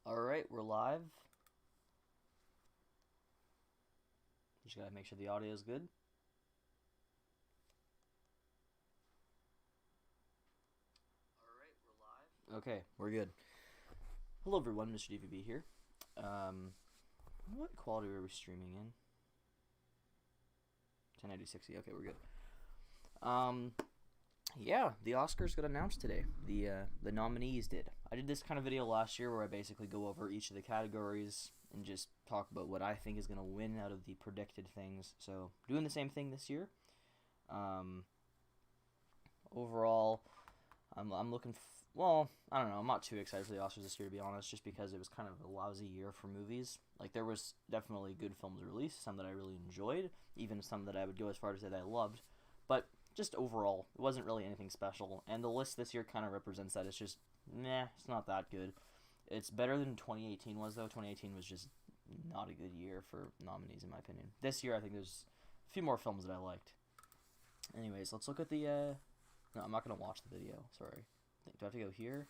Alright, we're live. Just gotta make sure the audio is good. Alright, we're live. Okay, we're good. Hello everyone, Mr. DVB here. What quality are we streaming in? 1080-60, okay, we're good. Yeah, the Oscars got announced today. The nominees did. I did this kind of video last year where I basically go over each of the categories and just talk about what I think is going to win out of the predicted things. So, doing the same thing this year. Overall, I'm looking. Well, I don't know. I'm not too excited for the Oscars this year, to be honest, just because it was kind of a lousy year for movies. Like, there was definitely good films released, some that I really enjoyed, even some that I would go as far to say that I loved. But just overall, it wasn't really anything special. And the list this year kind of represents that. It's just, meh, it's not that good. It's better than 2018 was, though. 2018 was just not a good year for nominees, in my opinion. This year, I think there's a few more films that I liked. Anyways, let's look at the, No, I'm not going to watch the video. Sorry. Do I have to go here?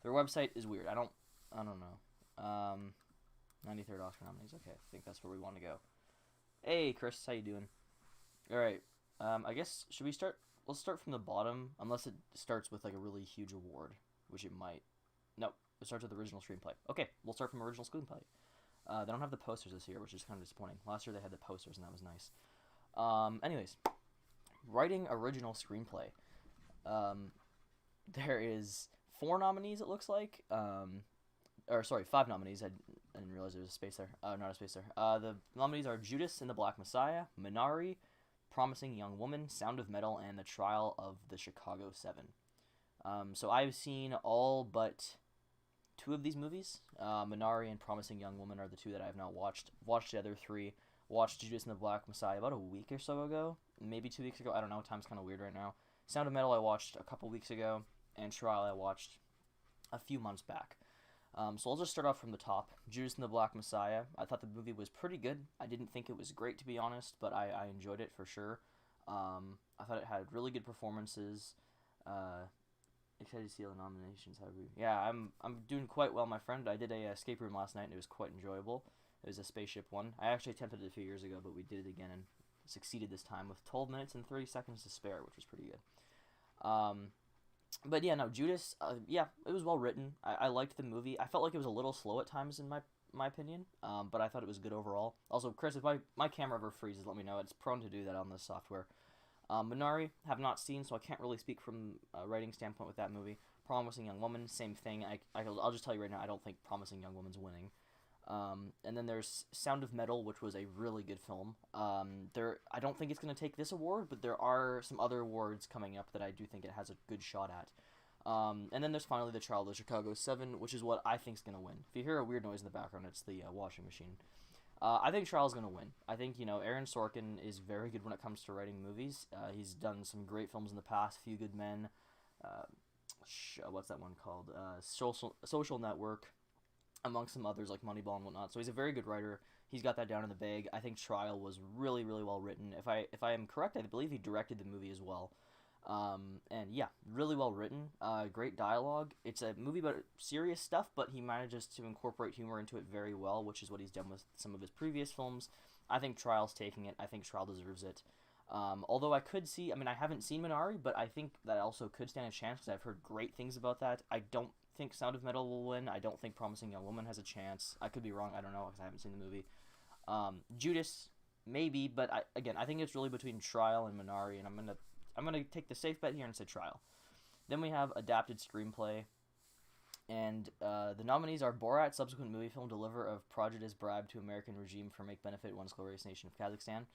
Their website is weird. I don't know. 93rd Oscar nominees. Okay, I think that's where we want to go. Hey, Chris, how you doing? All right. I guess, should we start? Let's start from the bottom, unless it starts with like a really huge award, which it might. No, it starts with original screenplay. Okay, we'll start from original screenplay. They don't have the posters this year, which is kind of disappointing. Last year they had the posters, and that was nice. Anyways, writing original screenplay. There is 4 nominees, it looks like. Or sorry, 5 nominees. I didn't realize there was a space there. Not a space there. The nominees are Judas and the Black Messiah, Minari, Promising Young Woman, Sound of Metal, and The Trial of the Chicago 7. So I've seen all but 2 of these movies. Minari and Promising Young Woman are the 2 that I have not watched. Watched the other 3. Watched Judas and the Black Messiah about a week or so ago. Maybe 2 weeks ago. I don't know. Time's kind of weird right now. Sound of Metal I watched a couple weeks ago. And Trial I watched a few months back. So I'll just start off from the top. Judas and the Black Messiah. I thought the movie was pretty good. I didn't think it was great, to be honest, but I enjoyed it for sure. I thought it had really good performances. Excited to see all the nominations. Yeah, I'm doing quite well, my friend. I did a escape room last night, and it was quite enjoyable. It was a spaceship one. I actually attempted it a few years ago, but we did it again and succeeded this time with 12 minutes and 30 seconds to spare, which was pretty good. But yeah, no, Judas, yeah, it was well written. I liked the movie. I felt like it was a little slow at times in my opinion, but I thought it was good overall. Also, Chris, if my camera ever freezes, let me know. It's prone to do that on this software. Minari, have not seen, so I can't really speak from a writing standpoint with that movie. Promising Young Woman, same thing. I'll just tell you right now, I don't think Promising Young Woman's winning. And then there's Sound of Metal, which was a really good film. I don't think it's going to take this award, but there are some other awards coming up that I do think it has a good shot at. And then there's finally The Trial of the Chicago 7, which is what I think is going to win. If you hear a weird noise in the background, it's the washing machine. I think Trial's going to win. I think, Aaron Sorkin is very good when it comes to writing movies. He's done some great films in the past, Few Good Men, what's that one called? Social Network, amongst some others like Moneyball and whatnot. So he's a very good writer. He's got that down in the bag. I think Trial was really, really well written. If I am correct, I believe he directed the movie as well. And yeah, really well written. Great dialogue. It's a movie about serious stuff, but he manages to incorporate humor into it very well, which is what he's done with some of his previous films. I think Trial's taking it. I think Trial deserves it. Although I haven't seen Minari, but I think that also could stand a chance because I've heard great things about that. I don't think Sound of Metal will win. I don't think Promising Young Woman has a chance. I could be wrong. I don't know because I haven't seen the movie. Judas, maybe, but I think it's really between Trial and Minari, and I'm gonna take the safe bet here and say Trial. Then we have Adapted Screenplay, and the nominees are Borat, subsequent movie film, deliver of prodigious bribe to American regime for make benefit once glorious nation of Kazakhstan.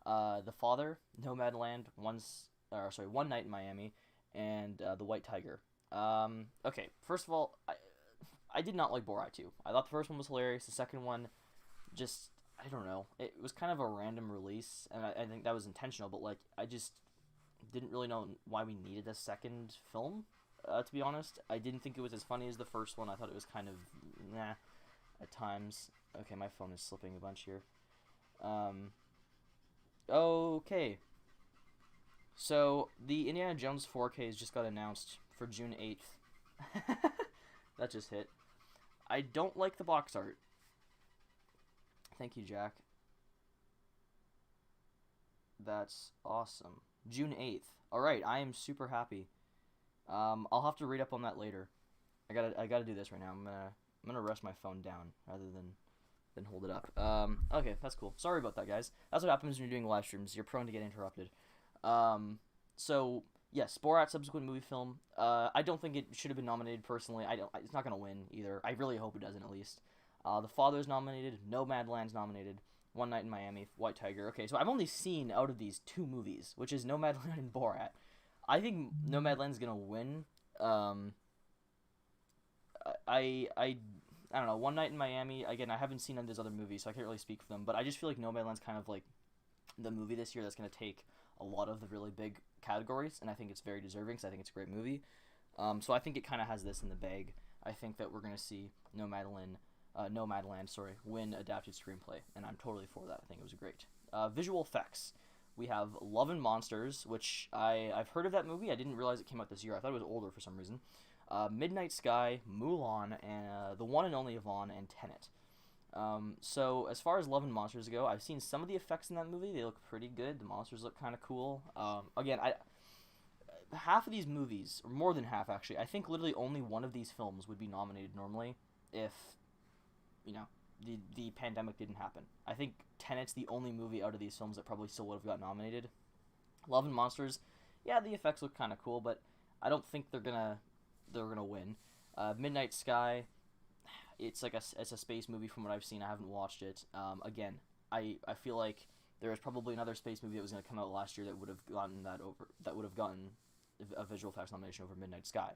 The Father, Nomadland, One Night in Miami, and The White Tiger. Okay, first of all, I did not like Borat 2. I thought the first one was hilarious. The second one, just, I don't know. It was kind of a random release, and I think that was intentional, but, like, I just didn't really know why we needed a second film, to be honest. I didn't think it was as funny as the first one. I thought it was kind of, nah, at times. Okay, my phone is slipping a bunch here. Okay. So, the Indiana Jones 4Ks just got announced for June 8th. That just hit. I don't like the box art. Thank you, Jack. That's awesome. June 8th. All right, I am super happy. I'll have to read up on that later. I gotta do this right now. I'm gonna rest my phone down rather than hold it up. Okay, that's cool. Sorry about that, guys. That's what happens when you're doing live streams. You're prone to get interrupted. So yes, Borat subsequent movie film. I don't think it should have been nominated personally. It's not gonna win either. I really hope it doesn't at least. The Father's nominated. Nomadland's nominated. One Night in Miami, White Tiger. Okay, so I've only seen out of these 2 movies, which is Nomadland and Borat. I think Nomadland's gonna win. I don't know. One Night in Miami. Again, I haven't seen any of these other movies, so I can't really speak for them. But I just feel like Nomadland's kind of like the movie this year that's gonna take a lot of the really big categories, and I think it's very deserving because I think it's a great movie. So I think it kind of has this in the bag. I think that we're gonna see Nomadland, win adapted screenplay, and I'm totally for that. I think it was great. Visual effects. We have Love and Monsters, which I've heard of that movie. I didn't realize it came out this year. I thought it was older for some reason. Midnight Sky, Mulan, and the one and only Yvonne, and Tenet. So as far as Love and Monsters go, I've seen some of the effects in that movie. They look pretty good. The monsters look kind of cool. Again, half of these movies, or more than half actually, I think literally only one of these films would be nominated normally if, the pandemic didn't happen. I think Tenet's the only movie out of these films that probably still would have got nominated. Love and Monsters, yeah, the effects look kind of cool, but I don't think they're gonna win. Midnight Sky, it's a space movie from what I've seen. I haven't watched it. Again, I feel like there was probably another space movie that was going to come out last year that would have gotten a visual effects nomination over Midnight Sky.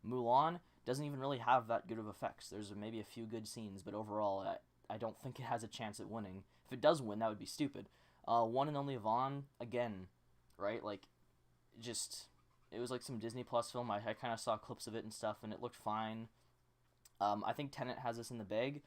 Mulan doesn't even really have that good of effects. There's maybe a few good scenes, but overall, I don't think it has a chance at winning. If it does win, that would be stupid. One and Only Yvonne, again, right? Like, just, it was like some Disney Plus film. I kind of saw clips of it and stuff, and it looked fine. I think Tenet has this in the bag.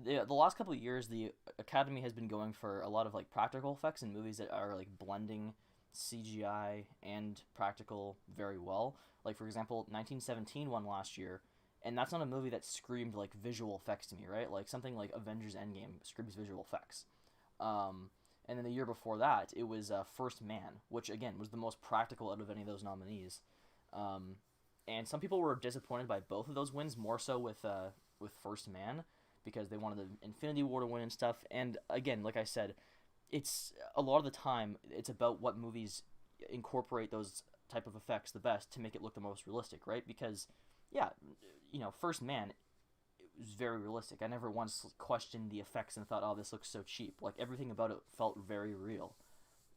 The last couple of years, the Academy has been going for a lot of like practical effects in movies that are like blending CGI and practical very well. Like, for example, 1917 won last year, and that's not a movie that screamed like visual effects to me, right? Like something like Avengers Endgame screams visual effects. And then the year before that, it was First Man, which again was the most practical out of any of those nominees. And some people were disappointed by both of those wins, more so with First Man, because they wanted the Infinity War to win and stuff. And again, like I said, it's a lot of the time it's about what movies incorporate those type of effects the best to make it look the most realistic, right? Because yeah, First Man, it was very realistic. I never once questioned the effects and thought, oh, this looks so cheap. Like, everything about it felt very real,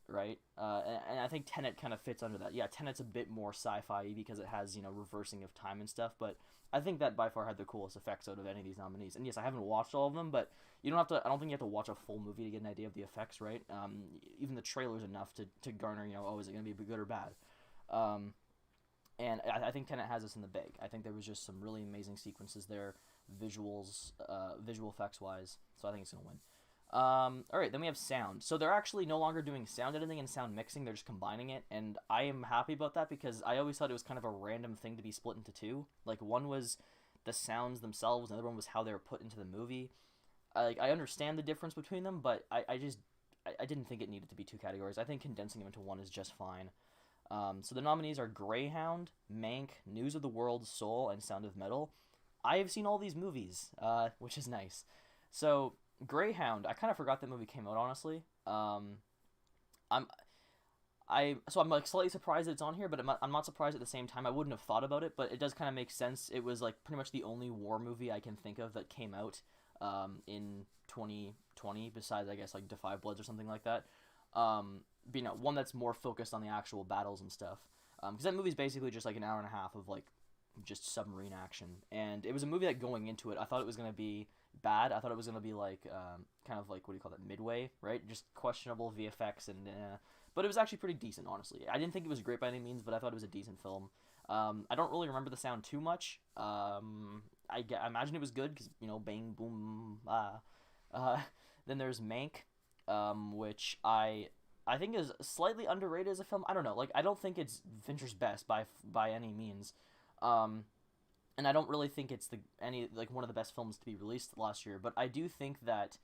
right? And I think Tenet kind of fits under that. Yeah, Tenet's a bit more sci-fi because it has, reversing of time and stuff, but I think that by far had the coolest effects out of any of these nominees. And yes, I haven't watched all of them, but I don't think you have to watch a full movie to get an idea of the effects, right? Even the trailer's enough to garner, oh, is it going to be good or bad? And I think Tenet has this in the bag. I think there was just some really amazing sequences there, visual effects wise. So I think it's gonna win. All right, then we have sound. So they're actually no longer doing sound editing and sound mixing. They're just combining it, and I am happy about that because I always thought it was kind of a random thing to be split into two. Like, one was the sounds themselves, and the other one was how they were put into the movie. I understand the difference between them, but I didn't think it needed to be two categories. I think condensing them into one is just fine. So the nominees are Greyhound, Mank, News of the World, Soul, and Sound of Metal. I have seen all these movies, which is nice. So Greyhound, I kind of forgot that movie came out, honestly. I'm like slightly surprised that it's on here, but I'm not surprised at the same time. I wouldn't have thought about it, but it does kind of make sense. It was like pretty much the only war movie I can think of that came out in 2020, besides I guess like Da 5 Bloods or something like that. But, one that's more focused on the actual battles and stuff. Because that movie's basically just like an hour and a half of like just submarine action, and it was a movie that going into it, I thought it was gonna be bad. I thought it was gonna be like kind of like, what do you call that, midway, right? Just questionable VFX and but it was actually pretty decent, honestly. I didn't think it was great by any means, but I thought it was a decent film. I don't really remember the sound too much. I imagine it was good because bang boom Then there's Mank, which I think is slightly underrated as a film. I don't know. Like, I don't think it's Fincher's best by any means. and I don't really think it's the any like one of the best films to be released last year, but I do think that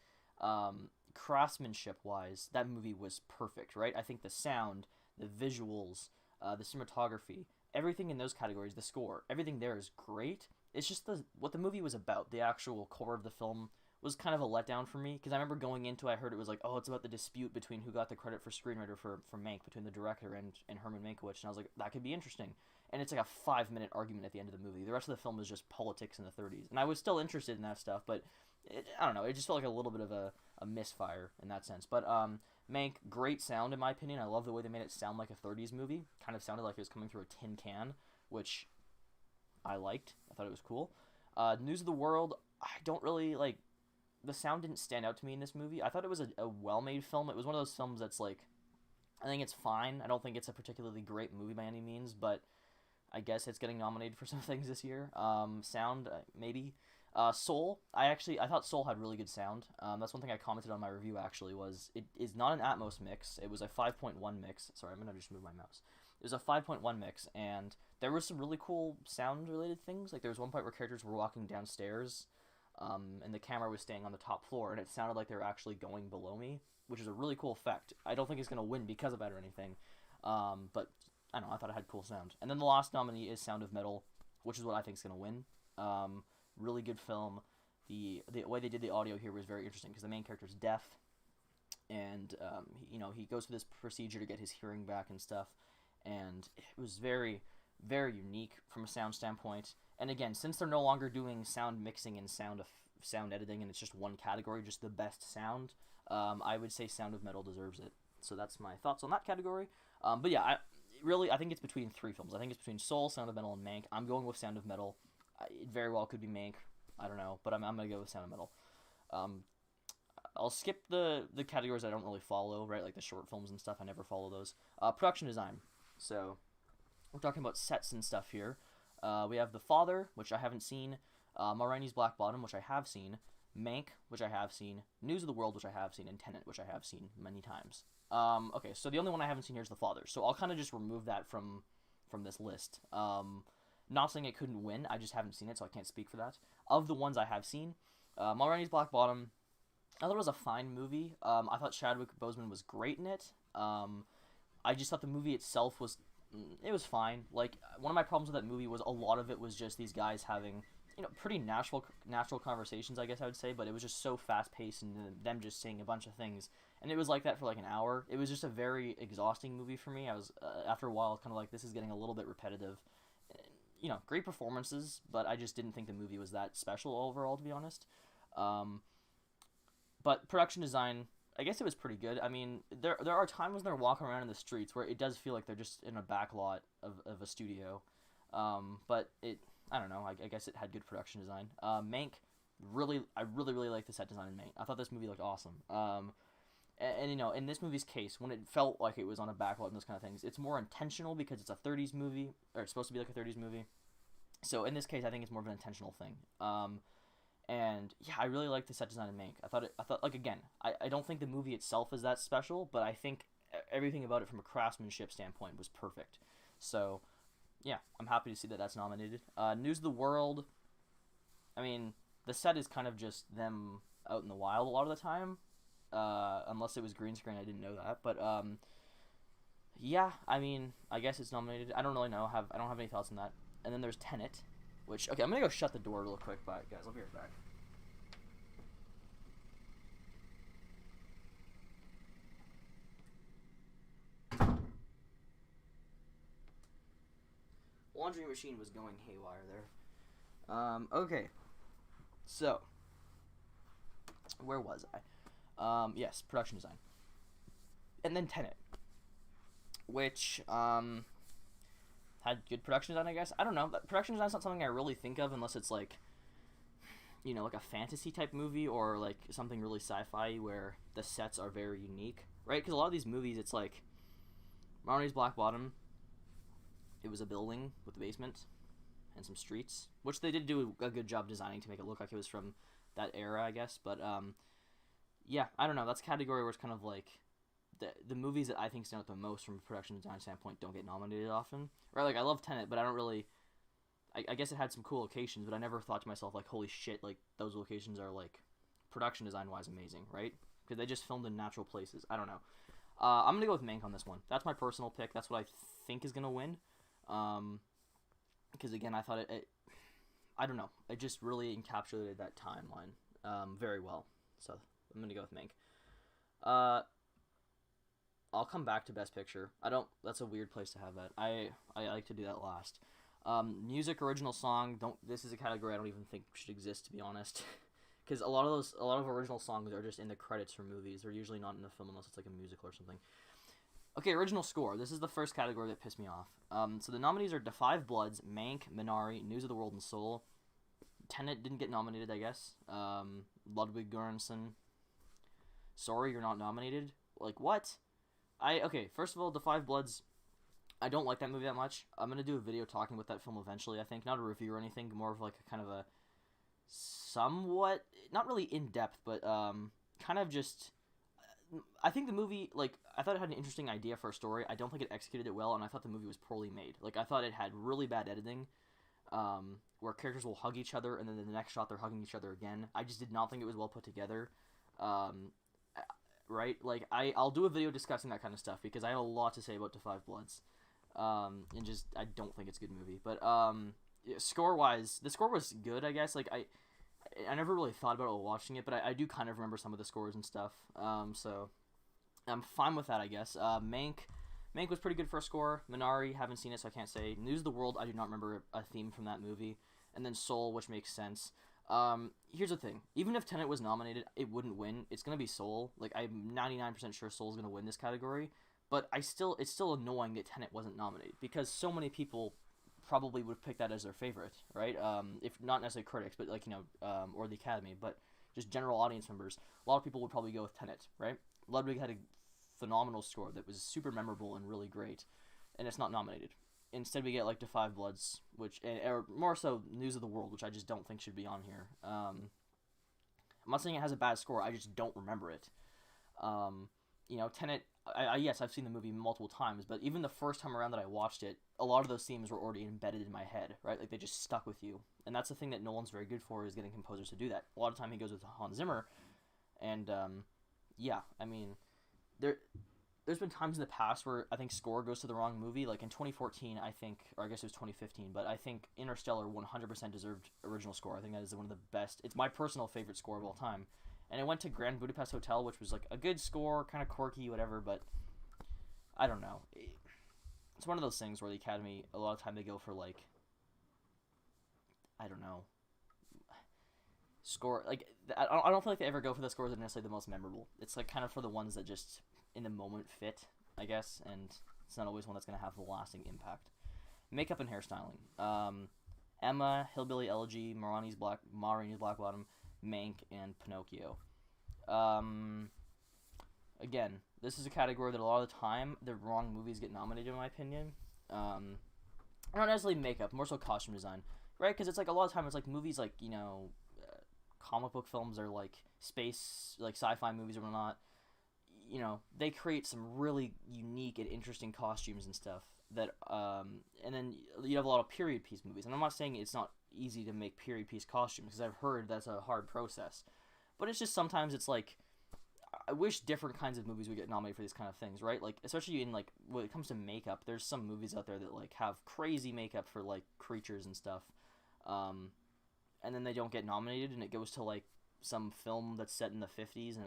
craftsmanship wise, that movie was perfect, right? I think the sound, the visuals, the cinematography, everything in those categories, the score, everything there is great. It's just the what the movie was about, the actual core of the film was kind of a letdown for me because I remember going into it, I heard it was like, oh, it's about the dispute between who got the credit for screenwriter for Mank, between the director and Herman Mankiewicz, and I was like, that could be interesting. And it's like a 5 minute argument at the end of the movie. The rest of the film is just politics in the 30s, and I was still interested in that stuff, but I don't know, it just felt like a little bit of a misfire in that sense. But Mank, great sound in my opinion. I love the way they made it sound like a 30s movie. Kind of sounded like it was coming through a tin can, which I liked. I thought it was cool. News of the World, I don't really like. The sound didn't stand out to me in this movie. I thought it was a well-made film. It was one of those films that's like, I think it's fine. I don't think it's a particularly great movie by any means, but I guess it's getting nominated for some things this year. Sound, maybe. Soul, I thought Soul had really good sound. That's one thing I commented on my review actually, was it is not an Atmos mix. It was a 5.1 mix. Sorry, I'm going to just move my mouse. It was a 5.1 mix, and there were some really cool sound-related things. Like, there was one point where characters were walking downstairs, and the camera was staying on the top floor, and it sounded like they were actually going below me, which is a really cool effect. I don't think it's going to win because of that or anything, but I don't know, I thought it had cool sound. And then the last nominee is Sound of Metal, which is what I think is going to win. Really good film. The way they did the audio here was very interesting because the main character is deaf, and he goes through this procedure to get his hearing back and stuff, and it was very, very unique from a sound standpoint. And again, since they're no longer doing sound mixing and sound editing, and it's just one category, just the best sound, I would say Sound of Metal deserves it. So that's my thoughts on that category. But yeah, I think it's between three films. I think it's between Soul, Sound of Metal, and Mank. I'm going with Sound of Metal. It very well could be Mank. I don't know, but I'm going to go with Sound of Metal. I'll skip the categories I don't really follow, right? Like the short films and stuff. I never follow those. Production design. So we're talking about sets and stuff here. We have The Father, which I haven't seen. Ma Rainey's Black Bottom, which I have seen. Mank, which I have seen. News of the World, which I have seen. And Tenet, which I have seen many times. Okay, so the only one I haven't seen here is The Father. So I'll kind of just remove that from this list. Not saying it couldn't win. I just haven't seen it, so I can't speak for that. Of the ones I have seen, Ma Rainey's Black Bottom, I thought it was a fine movie. I thought Chadwick Boseman was great in it. I just thought the movie itself was fine. Like, one of my problems with that movie was a lot of it was just these guys having, pretty natural conversations, I guess I would say, but it was just so fast-paced and them just saying a bunch of things. And it was like that for like an hour. It was just a very exhausting movie for me. I was, after a while, kind of like, this is getting a little bit repetitive. Great performances, but I just didn't think the movie was that special overall, to be honest. But production design, I guess it was pretty good. I mean, there are times when they're walking around in the streets where it does feel like they're just in a back lot of a studio. But I don't know, I guess it had good production design. Mank, I really like the set design in Mank. I thought this movie looked awesome. And in this movie's case, when it felt like it was on a backlot and those kind of things, it's more intentional because it's a 30s movie, or it's supposed to be like a 30s movie. So in this case, I think it's more of an intentional thing. And yeah, I really like the set design in Mank. I thought like, again, I don't think the movie itself is that special, but I think everything about it from a craftsmanship standpoint was perfect. So yeah, I'm happy to see that that's nominated. News of the World, I mean, the set is kind of just them out in the wild a lot of the time. Unless it was green screen, I didn't know that. But yeah, I mean, I guess it's nominated. I don't really know. I don't have any thoughts on that. And then there's Tenet, which, okay, I'm gonna go shut the door real quick. Bye, guys. I'll be right back. Laundry machine was going haywire there. Okay. So, where was I? Yes, production design. And then Tenet, which, had good production design, I guess. I don't know. Production design's not something I really think of unless it's like, like a fantasy type movie or like something really sci-fi where the sets are very unique, right? Because a lot of these movies, it's like Marnie's Black Bottom. It was a building with a basement and some streets, which they did do a good job designing to make it look like it was from that era, I guess. But yeah, I don't know. That's a category where it's kind of like the movies that I think stand out the most from a production design standpoint don't get nominated often. Right? Like, I love Tenet, but I I guess it had some cool locations, but I never thought to myself, like, holy shit, like, those locations are, like, production design-wise amazing, right? Because they just filmed in natural places. I don't know. I'm going to go with Mank on this one. That's my personal pick. That's what I think is going to win. Because, again, I thought I don't know. It just really encapsulated that timeline very well. So I'm going to go with Mank. I'll come back to Best Picture. That's a weird place to have that. I like to do that last. Music, original song. This is a category I don't even think should exist, to be honest. Because a lot of original songs are just in the credits for movies. They're usually not in the film unless it's like a musical or something. Okay, original score. This is the first category that pissed me off. So the nominees are Da 5 Bloods, Mank, Minari, News of the World, and Soul. Tenet didn't get nominated, I guess. Ludwig Göransson. Sorry, you're not nominated. Like, what? Okay, first of all, Da 5 Bloods, I don't like that movie that much. I'm going to do a video talking about that film eventually, I think. Not a review or anything, more of like a kind of a somewhat, not really in-depth, but kind of just, I think the movie, like, I thought it had an interesting idea for a story. I don't think it executed it well, and I thought the movie was poorly made. Like, I thought it had really bad editing, where characters will hug each other, and then in the next shot they're hugging each other again. I just did not think it was well put together. Right? Like, I'll do a video discussing that kind of stuff, because I have a lot to say about Da 5 Bloods. And just, I don't think it's a good movie. But, score-wise, the score was good, I guess. Like, I never really thought about it while watching it, but I do kind of remember some of the scores and stuff. So, I'm fine with that, I guess. Mank was pretty good for a score. Minari, haven't seen it, so I can't say. News of the World, I do not remember a theme from that movie. And then Soul, which makes sense. Here's the thing. Even if Tenet was nominated, it wouldn't win. It's going to be Soul. Like, I'm 99% sure Soul's going to win this category. But it's still annoying that Tenet wasn't nominated, because so many people probably would pick that as their favorite, right? If not necessarily critics, but, like, or the Academy, but just general audience members. A lot of people would probably go with Tenet, right? Ludwig had a phenomenal score that was super memorable and really great, and it's not nominated. Instead, we get, like, Da 5 Bloods, or more so News of the World, which I just don't think should be on here. I'm not saying it has a bad score, I just don't remember it. Tenet, yes, I've seen the movie multiple times, but even the first time around that I watched it, a lot of those themes were already embedded in my head, right? Like, they just stuck with you. And that's the thing that Nolan's very good for, is getting composers to do that. A lot of time he goes with Hans Zimmer, and, yeah, I mean, there's been times in the past where I think score goes to the wrong movie. Like in 2014, I think, or I guess it was 2015, but I think Interstellar 100% deserved original score. I think that is one of the best. It's my personal favorite score of all time. And it went to Grand Budapest Hotel, which was like a good score, kind of quirky, whatever, but I don't know. It's one of those things where the Academy, a lot of time they go for, like, I don't know, score. Like, I don't feel like they ever go for the scores that are necessarily the most memorable. It's like kind of for the ones that just in the moment fit, I guess, and it's not always one that's going to have the lasting impact. Makeup and hairstyling. Emma, Hillbilly Elegy, Ma Rainey's Black Bottom, Mank, and Pinocchio. Again, this is a category that a lot of the time the wrong movies get nominated, in my opinion. Not necessarily makeup, more so costume design, right? Because it's like a lot of time it's like movies like, comic book films or like space, like sci-fi movies or whatnot. They create some really unique and interesting costumes and stuff that, and then you have a lot of period piece movies. And I'm not saying it's not easy to make period piece costumes, because I've heard that's a hard process. But it's just sometimes it's like, I wish different kinds of movies would get nominated for these kind of things, right? Like, especially in, like, when it comes to makeup, there's some movies out there that, like, have crazy makeup for, like, creatures and stuff. And then they don't get nominated, and it goes to, like, some film that's set in the 50s, and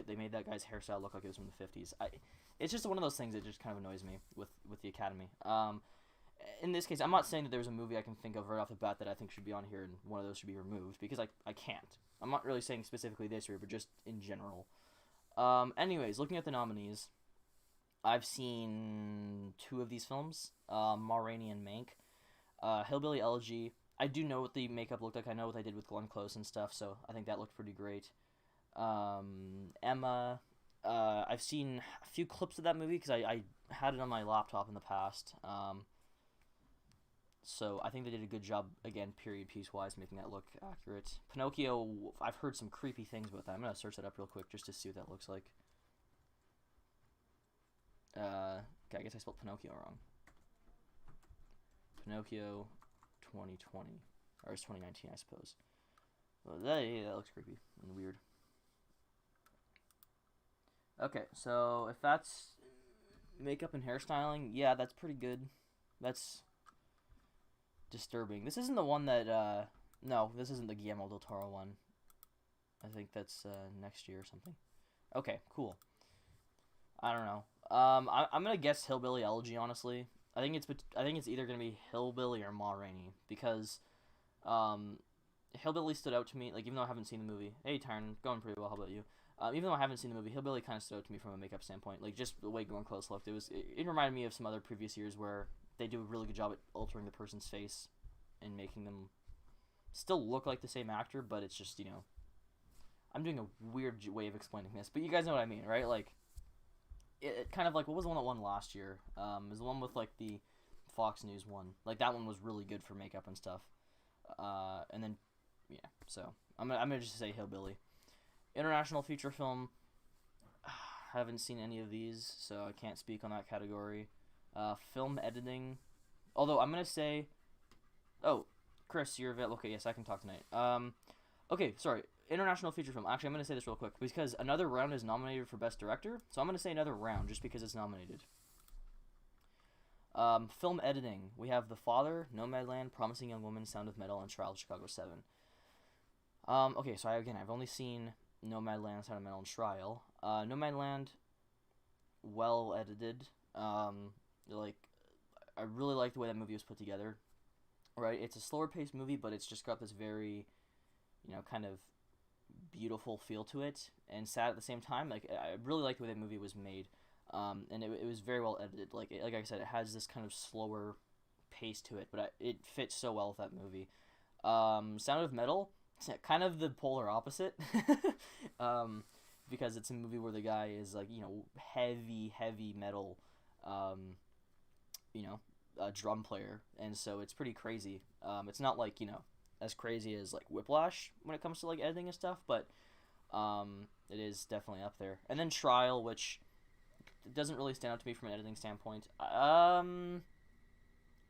they made that guy's hairstyle look like it was from the 50s. It's just one of those things that just kind of annoys me with the Academy. In this case, I'm not saying that there's a movie I can think of right off the bat that I think should be on here and one of those should be removed, because I can't. I'm not really saying specifically this year, but just in general. Anyways, looking at the nominees, I've seen 2 of these films, Ma Rainey and Mank. Hillbilly Elegy, I do know what the makeup looked like. I know what they did with Glenn Close and stuff, so I think that looked pretty great. Emma, I've seen a few clips of that movie because I had it on my laptop in the past. So I think they did a good job, again, period piece-wise, making that look accurate. Pinocchio, I've heard some creepy things about that. I'm going to search that up real quick just to see what that looks like. Okay, I guess I spelled Pinocchio wrong. Pinocchio 2020. Or it's 2019, I suppose. Well, that looks creepy and weird. Okay, so if that's makeup and hairstyling, yeah, that's pretty good. That's disturbing. This isn't the one that, no, this isn't the Guillermo del Toro one. I think that's next year or something. Okay, cool. I don't know. I'm gonna guess Hillbilly Elegy, honestly. I think it's either gonna be Hillbilly or Ma Rainey, because Hillbilly stood out to me, like, even though I haven't seen the movie. Hey, Tyron, going pretty well. How about you? Even though I haven't seen the movie, Hillbilly kind of stood out to me from a makeup standpoint. Like, just the way Glenn Close looked. It reminded me of some other previous years where they do a really good job at altering the person's face and making them still look like the same actor, but it's just, I'm doing a weird way of explaining this, but you guys know what I mean, right? Like, it kind of like, what was the one that won last year? It was the one with, like, the Fox News one. Like, that one was really good for makeup and stuff. And then, yeah, so I'm gonna just say Hillbilly. International feature film, haven't seen any of these, so I can't speak on that category. Film editing, although I'm gonna say, oh, Chris, you're available. Okay, yes, I can talk tonight. Okay, sorry, international feature film. Actually, I'm gonna say this real quick because Another Round is nominated for Best Director, so I'm gonna say Another Round just because it's nominated. Film editing, we have The Father, Nomadland, Promising Young Woman, Sound of Metal, and Trial of Chicago 7. Okay, so I've only seen Nomadland, Sound of Metal, and Trial. Nomadland, well edited. Like, I really like the way that movie was put together. Right, it's a slower paced movie, but it's just got this very, kind of beautiful feel to it, and sad at the same time. Like, I really like the way that movie was made. And it was very well edited. Like I said, it has this kind of slower pace to it, but it fits so well with that movie. Sound of Metal, it's kind of the polar opposite, because it's a movie where the guy is like, heavy metal, a drum player, and so it's pretty crazy. It's not like, as crazy as like Whiplash when it comes to like editing and stuff, but it is definitely up there. And then Trial, which it doesn't really stand out to me from an editing standpoint.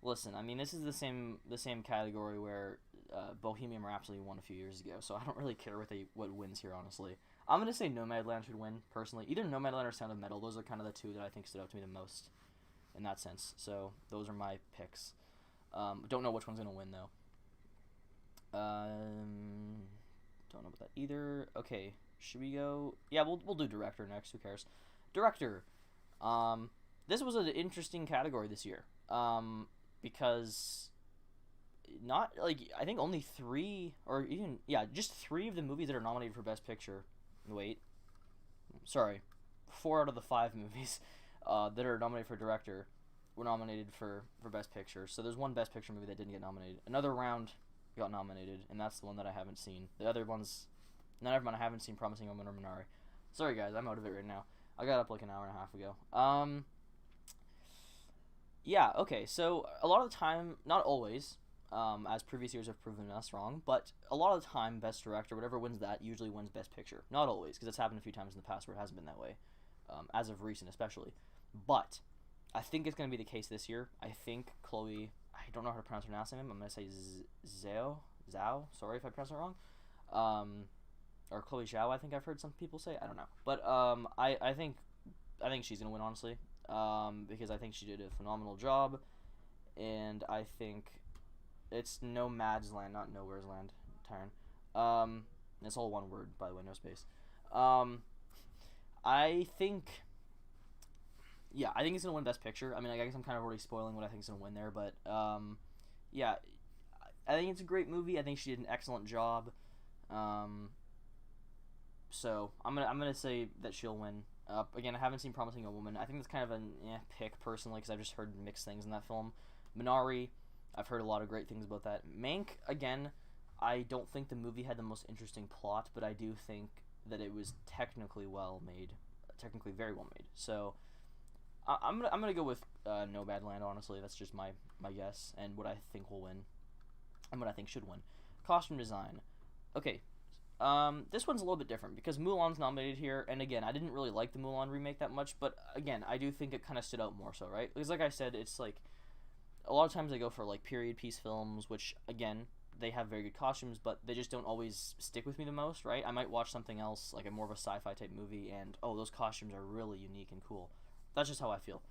Listen, I mean, this is the same category where Bohemian Rhapsody won a few years ago, so I don't really care what wins here, honestly. I'm gonna say Nomadland should win, personally. Either Nomadland or Sound of Metal. Those are kind of the two that I think stood out to me the most in that sense. So those are my picks. Don't know which one's gonna win though. Don't know about that either. Okay, should we go? Yeah, we'll do director next. Who cares? Director. This was an interesting category this year, because I think only just three of the movies that are nominated for Best Picture. Wait, sorry, 4 out of the 5 movies that are nominated for director were nominated for Best Picture. So there's one Best Picture movie that didn't get nominated. Another Round got nominated, and that's the one that I haven't seen. The other ones, none of them I haven't seen. Promising Young Woman or Minari. Sorry guys, I'm out of it right now. I got up like an hour and a half ago. Yeah, okay, so a lot of the time, not always, as previous years have proven us wrong, but a lot of the time, Best Director, whatever wins that, usually wins Best Picture. Not always, because it's happened a few times in the past where it hasn't been that way, as of recent especially. But I think it's going to be the case this year. I think Chloe, I don't know how to pronounce her last name, I'm going to say Zhao, sorry if I pronounced it wrong, or Chloe Zhao, I think I've heard some people say. I don't know, but I think she's gonna win, honestly, because I think she did a phenomenal job, and I think it's Nomadland, not Nowhere's Land, Tyron. It's all one word, by the way, no space. I think it's gonna win Best Picture. I mean, I guess I'm kind of already spoiling what I think is gonna win there, but yeah, I think it's a great movie. I think she did an excellent job. So I'm gonna say that she'll win. Again, I haven't seen Promising Young Woman. I think that's kind of a pick personally because I've just heard mixed things in that film. Minari, I've heard a lot of great things about that. Mank, again, I don't think the movie had the most interesting plot, but I do think that it was technically very well made. So I'm gonna go with Nomadland. Honestly, that's just my guess and what I think will win, and what I think should win. Costume design. Okay. This one's a little bit different because Mulan's nominated here, and again, I didn't really like the Mulan remake that much, but again, I do think it kind of stood out more so, right? Because like I said, it's like, a lot of times I go for like period piece films, which again they have very good costumes, but they just don't always stick with me the most, right? I might watch something else, like a more of a sci-fi type movie, and oh, those costumes are really unique and cool. That's just how I feel.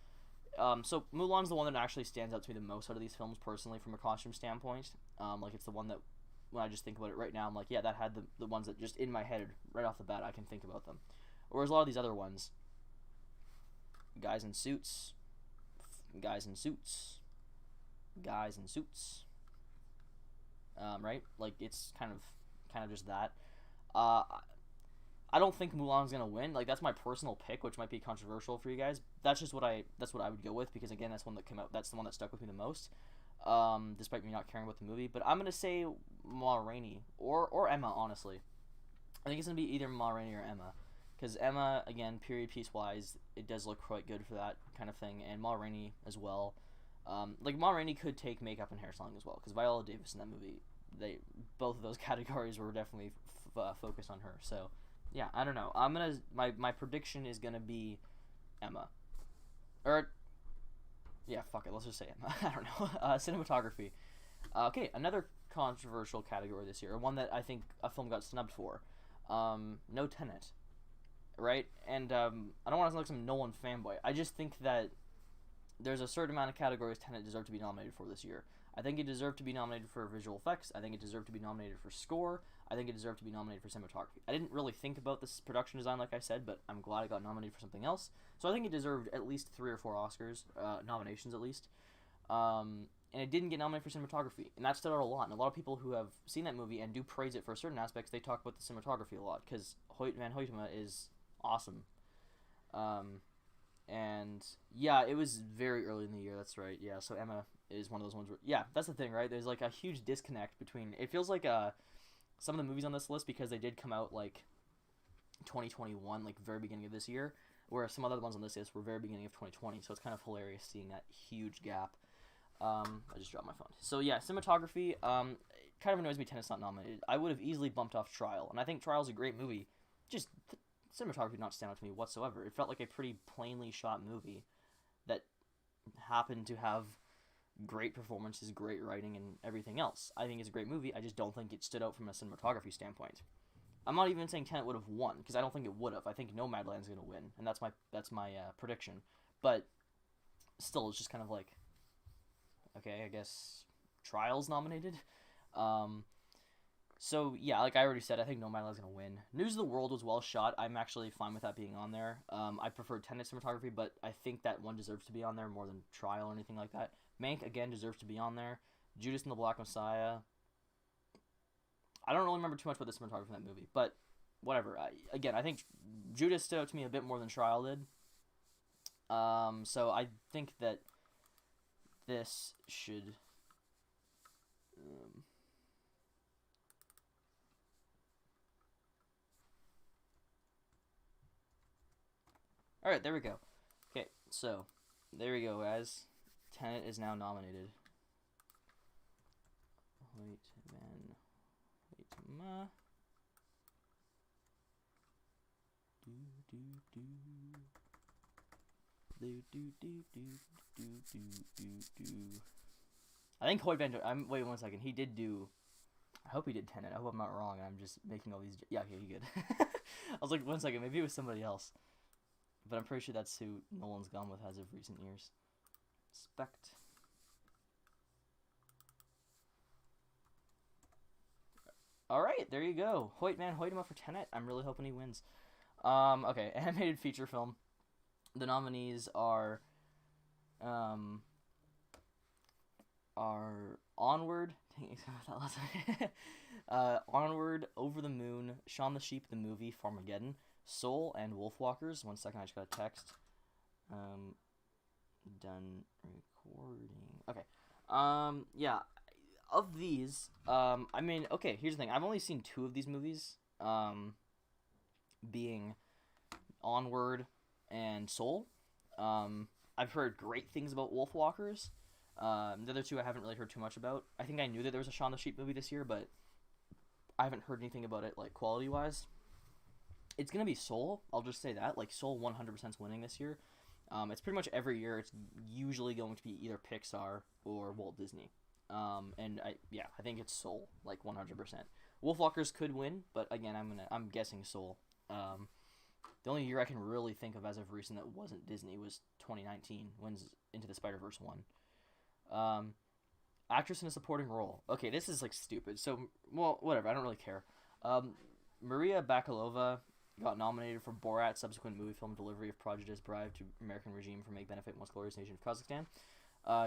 So Mulan's the one that actually stands out to me the most out of these films, personally, from a costume standpoint. Like it's the one that, when I just think about it right now, I'm like, yeah, that had the ones that just in my head right off the bat I can think about them. Whereas a lot of these other ones, guys in suits, guys in suits, guys in suits, right? Like it's kind of just that. Uh, I don't think Mulan's gonna win. Like that's my personal pick, which might be controversial for you guys. That's what I would go with because again, that's one that came out. That's the one that stuck with me the most. Despite me not caring about the movie, but I'm gonna say Ma Rainey or Emma. Honestly, I think it's gonna be either Ma Rainey or Emma, because Emma, again, period piece wise, it does look quite good for that kind of thing, and Ma Rainey as well. Like Ma Rainey could take makeup and hairstyling as well, because Viola Davis in that movie, both of those categories were definitely focused on her. So yeah, I don't know. My prediction is gonna be Emma, or yeah, fuck it. Let's just say Emma. I don't know. Cinematography. Okay, another controversial category this year, one that I think a film got snubbed for. No Tenet, right? And I don't want to sound like some Nolan fanboy. I just think that there's a certain amount of categories Tenet deserved to be nominated for this year. I think it deserved to be nominated for visual effects. I think it deserved to be nominated for score. I think it deserved to be nominated for cinematography. I didn't really think about this production design, like I said, but I'm glad it got nominated for something else. So I think it deserved at least 3 or 4 Oscars, nominations at least. And it didn't get nominated for cinematography, and that stood out a lot. And a lot of people who have seen that movie and do praise it for certain aspects, they talk about the cinematography a lot, because Hoyt van Hoytema is awesome. And yeah, it was very early in the year. That's right. Yeah, so Emma is one of those ones where, yeah, that's the thing, right? There's like a huge disconnect between. It feels like some of the movies on this list, because they did come out like 2021, like very beginning of this year, whereas some other ones on this list were very beginning of 2020. So it's kind of hilarious seeing that huge gap. I just dropped my phone. So yeah, cinematography. It kind of annoys me Tenet's not nominated. I would have easily bumped off Trial, and I think Trial's a great movie. Just cinematography did not stand out to me whatsoever. It felt like a pretty plainly shot movie that happened to have great performances, great writing, and everything else. I think it's a great movie. I just don't think it stood out from a cinematography standpoint. I'm not even saying Tenet would have won, because I don't think it would have. I think Nomadland's going to win, and that's my prediction. But still, it's just kind of like, okay, I guess Trial's nominated. So yeah, like I already said, I think Nomadland's gonna win. News of the World was well shot. I'm actually fine with that being on there. I prefer Tenet cinematography, but I think that one deserves to be on there more than Trial or anything like that. Mank again deserves to be on there. Judas and the Black Messiah. I don't really remember too much about the cinematography in that movie, but whatever. I think Judas stood out to me a bit more than Trial did. So I think that this should. Alright, there we go. Okay, so, there we go, guys. Tenet is now nominated. Wait, ma. I think Hoyt Van. Wait 1 second. He did do. I hope he did Tenet. I hope I'm not wrong. I'm just making all these. Yeah, okay, he did. I was like, 1 second. Maybe it was somebody else. But I'm pretty sure that's who Nolan's gone with as of recent years. Spect. Alright, there you go. Hoyt Van Hoytema for Tenet. I'm really hoping he wins. Okay, animated feature film. The nominees are Onward. Onward, Over the Moon, Shaun the Sheep the Movie, Farmageddon, Soul, and Wolfwalkers. 1 second, I just got a text. Done recording. Okay. Yeah. Of these, I mean, okay, here's the thing. I've only seen 2 of these movies, being Onward and Soul. I've heard great things about Wolfwalkers. The other 2 I haven't really heard too much about. I think I knew that there was a Shaun the Sheep movie this year, but I haven't heard anything about it, like, quality-wise. It's gonna be Soul, I'll just say that. Like, Soul 100% winning this year. It's pretty much every year. It's usually going to be either Pixar or Walt Disney. And I think it's Soul, like 100%. Wolfwalkers could win, but again, I'm guessing Soul. The only year I can really think of as of recent that wasn't Disney was 2019, when's Into the Spider-Verse won. Actress in a supporting role. Okay, this is like stupid. So, well, whatever. I don't really care. Maria Bakalova got nominated for Borat's subsequent movie film delivery of Prejudice bribe to American regime for make benefit most glorious nation of Kazakhstan.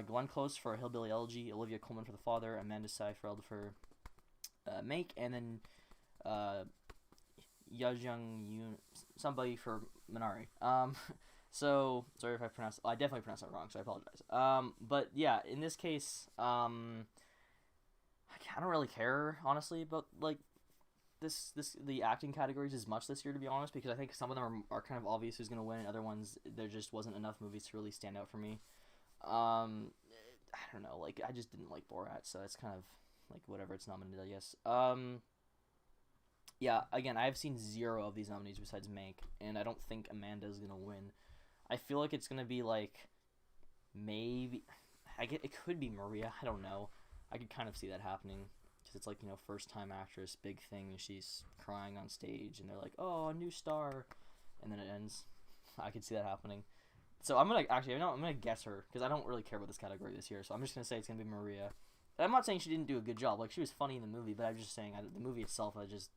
Glenn Close for Hillbilly Elegy, Olivia Colman for The Father, Amanda Seyfried for Make, and then Yajung Yoon, somebody for Minari. So sorry if I definitely pronounced that wrong, so I apologize. But yeah, in this case, I don't really care honestly about like the acting categories as much this year, to be honest, because I think some of them are kind of obvious who's gonna win, and other ones there just wasn't enough movies to really stand out for me. I don't know, like I just didn't like Borat, so it's kind of like whatever it's nominated, I guess. Yeah, again, I've seen 0 of these nominees besides Mank, and I don't think Amanda's gonna win. I feel like it's gonna be like maybe it could be Maria. I don't know. I could kind of see that happening because it's like, you know, first time actress, big thing. She's crying on stage, and they're like, "Oh, a new star," and then it ends. I could see that happening. So I'm gonna guess her because I don't really care about this category this year. So I'm just gonna say it's gonna be Maria. I'm not saying she didn't do a good job. Like, she was funny in the movie, but I'm just saying the movie itself, I don't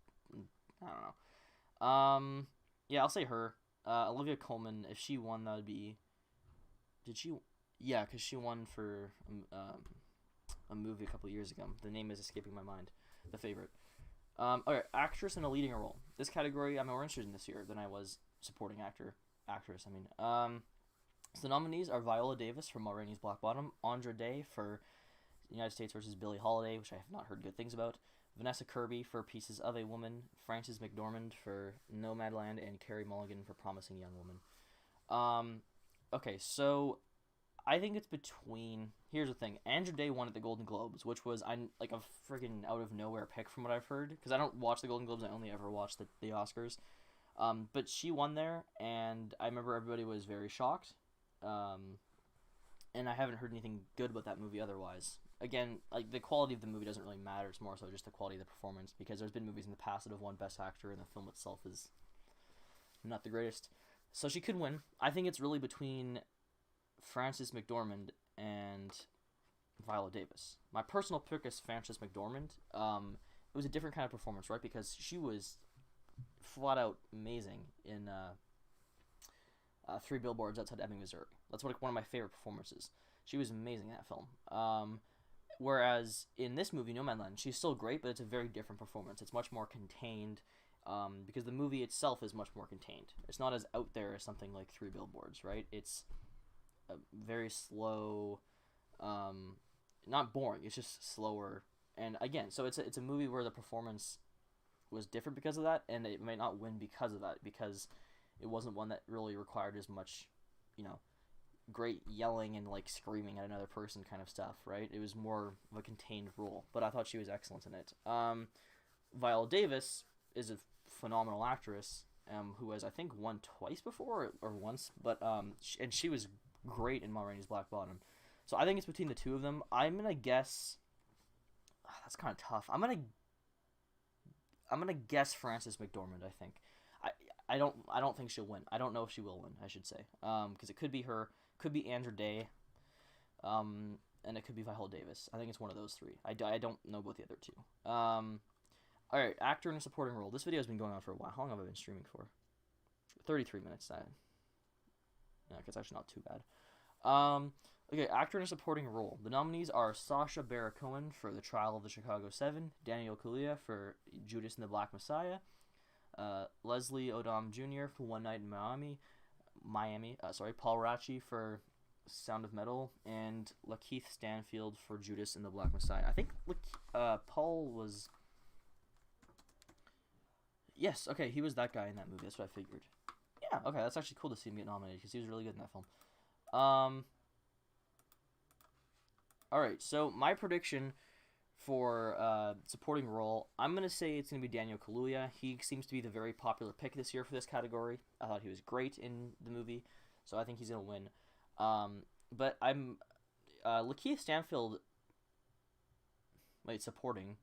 know. Yeah, I'll say her. Olivia Colman, if she won, that would be. Did she? Yeah, because she won for a movie a couple of years ago. The name is escaping my mind. The Favorite. Okay, actress in a leading role. This category I'm more interested in this year than I was supporting actress. So the nominees are Viola Davis for Ma Rainey's Black Bottom, Andra Day for United States versus Billie Holiday, which I have not heard good things about, Vanessa Kirby for Pieces of a Woman, Frances McDormand for Nomadland, and Carey Mulligan for Promising Young Woman. Okay, so I think it's between. Here's the thing: Andra Day won at the Golden Globes, which was like a freaking out of nowhere pick from what I've heard, because I don't watch the Golden Globes. I only ever watch the Oscars. But she won there, and I remember everybody was very shocked. And I haven't heard anything good about that movie otherwise. Again, like, the quality of the movie doesn't really matter. It's more so just the quality of the performance, because there's been movies in the past that have won Best Actor, and the film itself is not the greatest. So she could win. I think it's really between Frances McDormand and Viola Davis. My personal pick is Frances McDormand. It was a different kind of performance, right? Because she was flat out amazing in Three Billboards Outside Ebbing, Missouri. That's one of my favorite performances. She was amazing in that film. Whereas in this movie, Nomadland, she's still great, but it's a very different performance. It's much more contained, because the movie itself is much more contained. It's not as out there as something like Three Billboards, right? It's a very slow, not boring. It's just slower. And again, so it's a movie where the performance was different because of that, and it might not win because of that, because it wasn't one that really required as much, great yelling and like screaming at another person kind of stuff, right? It was more of a contained role, but I thought she was excellent in it. Viola Davis is a phenomenal actress, who has, I think, won twice before or once, but and she was great in Ma Rainey's Black Bottom. So I think it's between the two of them. I'm gonna guess. That's kind of tough. I'm gonna guess Frances McDormand. I think. I don't think she'll win. I don't know if she will win, I should say. Because it could be her, could be Andra Day, and it could be Viola Davis. I think it's one of those three. I don't know about the other two. Alright, actor in a supporting role. This video has been going on for a while. How long have I been streaming for? 33 minutes. Yeah, it's actually not too bad. Okay, actor in a supporting role. The nominees are Sacha Baron Cohen for The Trial of the Chicago 7, Daniel Kaluuya for Judas and the Black Messiah, Leslie Odom Jr. for One Night in Miami. Paul Raci for Sound of Metal, and Lakeith Stanfield for Judas and the Black Messiah. I think Paul was. Yes, okay, he was that guy in that movie. That's what I figured. Yeah, okay, that's actually cool to see him get nominated because he was really good in that film. All right, so my prediction for supporting role, I'm going to say it's going to be Daniel Kaluuya. He seems to be the very popular pick this year for this category. I thought he was great in the movie. so I think he's gonna win. But I'm Lakeith Stanfield. Wait, supporting.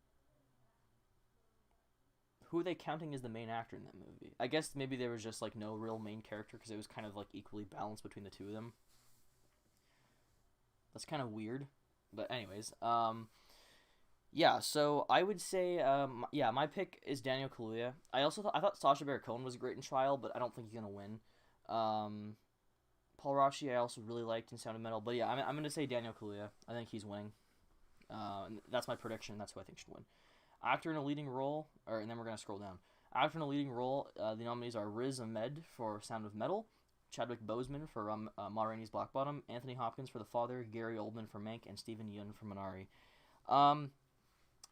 Who are they counting as the main actor in that movie? I guess maybe there was just like no real main character because it was kind of like equally balanced between the two of them. That's kind of weird, but anyways, yeah. So I would say, yeah, my pick is Daniel Kaluuya. I thought Sacha Baron Cohen was great in Trial, but I don't think he's gonna win. Paul Raci I also really liked in Sound of Metal, but yeah, I'm gonna say Daniel Kaluuya. I think he's winning. And that's my prediction. That's who I think should win. Actor in a leading role, and then we're gonna scroll down. Actor in a leading role, the nominees are Riz Ahmed for Sound of Metal, Chadwick Boseman for Ma Rainey's Black Bottom, Anthony Hopkins for The Father, Gary Oldman for Mank, and Stephen Yeun for Minari.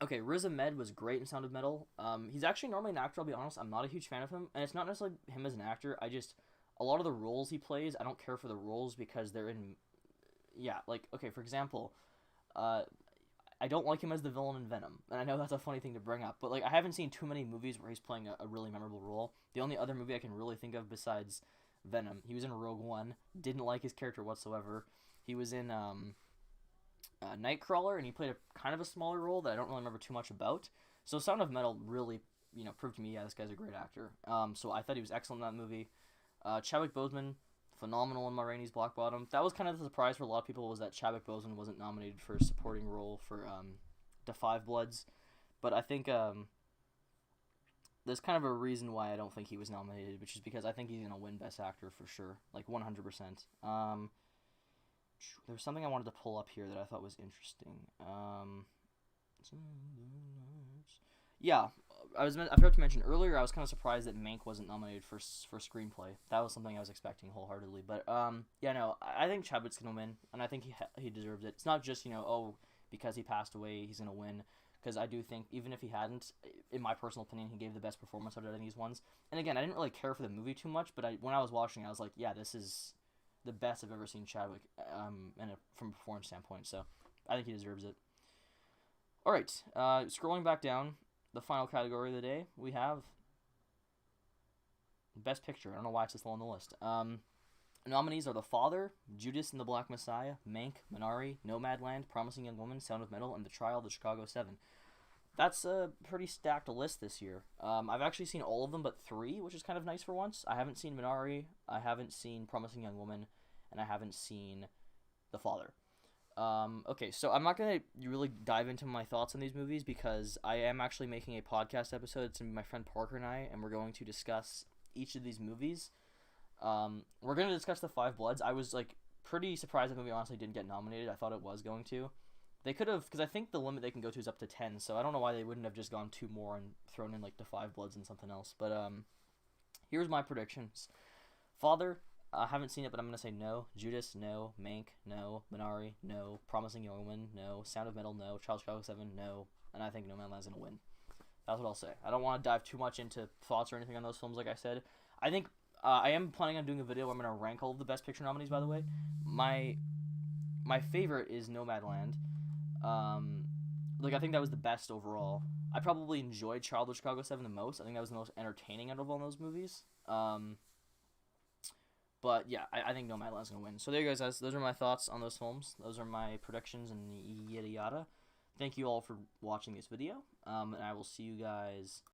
Okay, Riz Ahmed was great in Sound of Metal. He's actually normally an actor, I'll be honest. I'm not a huge fan of him, and it's not necessarily him as an actor. A lot of the roles he plays, I don't care for the roles because they're in, yeah, like, okay, for example, I don't like him as the villain in Venom, and I know that's a funny thing to bring up, but, like, I haven't seen too many movies where he's playing a really memorable role. The only other movie I can really think of besides Venom, he was in Rogue One, didn't like his character whatsoever. He was in, Nightcrawler, and he played a kind of a smaller role that I don't really remember too much about. So Sound of Metal really, proved to me, yeah, this guy's a great actor. So I thought he was excellent in that movie. Chadwick Boseman, phenomenal in Ma Rainey's Black Bottom. That was kind of the surprise for a lot of people, was that Chadwick Boseman wasn't nominated for a supporting role for Da Five Bloods. But I think there's kind of a reason why I don't think he was nominated, which is because I think he's going to win Best Actor for sure, like 100%. There was something I wanted to pull up here that I thought was interesting. Yeah, I forgot to mention earlier. I was kind of surprised that Mank wasn't nominated for screenplay. That was something I was expecting wholeheartedly. But yeah, no, I think Chadwick's gonna win, and I think he deserves it. It's not just because he passed away he's gonna win. Because I do think even if he hadn't, in my personal opinion, he gave the best performance out of these ones. And again, I didn't really care for the movie too much, but when I was watching, I was like, yeah, this is the best I've ever seen Chadwick, from a performance standpoint. So I think he deserves it. All right, scrolling back down, the final category of the day, we have Best Picture. I don't know why it's this low on the list. Nominees are The Father, Judas and the Black Messiah, Mank, Minari, Nomadland, Promising Young Woman, Sound of Metal, and The Trial of the Chicago 7. That's a pretty stacked list this year. I've actually seen all of them but 3, which is kind of nice for once. I haven't seen Minari, I haven't seen Promising Young Woman, and I haven't seen The Father. Okay, so I'm not going to really dive into my thoughts on these movies because I am actually making a podcast episode. It's going to be my friend Parker and I, and we're going to discuss each of these movies. We're going to discuss The Five Bloods. I was, pretty surprised the movie honestly didn't get nominated. I thought it was going to. They could have, because I think the limit they can go to is up to 10, so I don't know why they wouldn't have just gone 2 more and thrown in, The Five Bloods and something else. But, here's my predictions. Father, I haven't seen it, but I'm going to say no. Judas, no. Mank, no. Minari, no. Promising Young Woman, no. Sound of Metal, no. Child Chicago 7, no. And I think Nomadland's going to win. That's what I'll say. I don't want to dive too much into thoughts or anything on those films, like I said. I think I am planning on doing a video where I'm going to rank all of the Best Picture nominees, by the way. My favorite is Nomadland. I think that was the best overall. I probably enjoyed Child of Chicago 7 the most. I think that was the most entertaining out of all those movies. But yeah, I think Nomadland's going to win. So there you guys. Those are my thoughts on those films. Those are my predictions and yada yada. Thank you all for watching this video. And I will see you guys